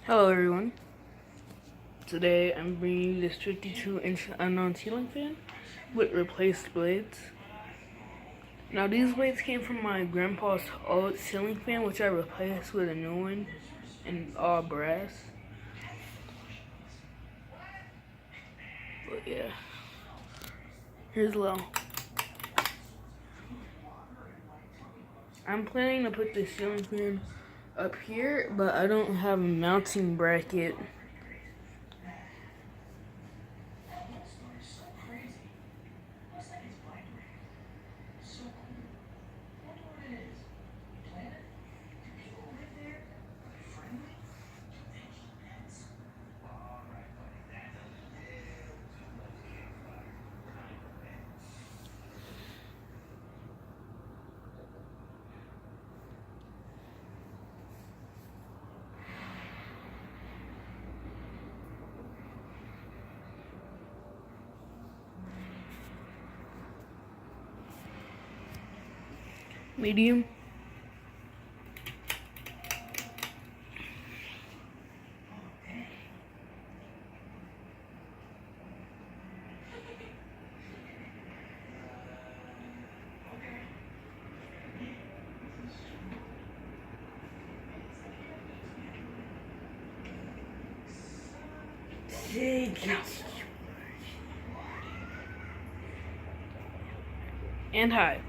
Hello everyone. Today I'm bringing you this 52-inch unknown ceiling fan with replaced blades. Now these blades came from my grandpa's old ceiling fan, which I replaced with a new one in all brass. But yeah, here's low. I'm planning to put this ceiling fan up here, but I don't have a mounting bracket. Medium. And high.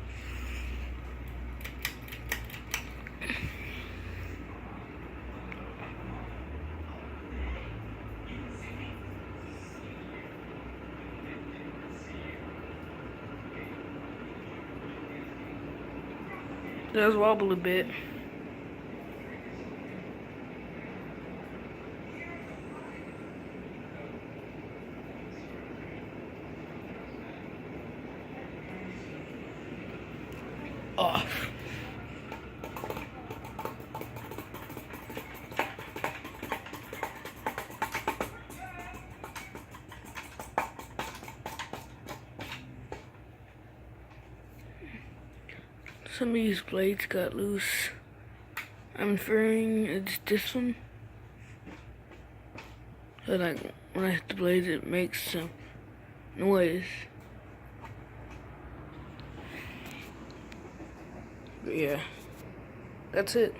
Does wobble a bit. Off. Some of these blades got loose. I'm inferring it's this one. So like when I hit the blades, it makes some noise. But yeah, that's it.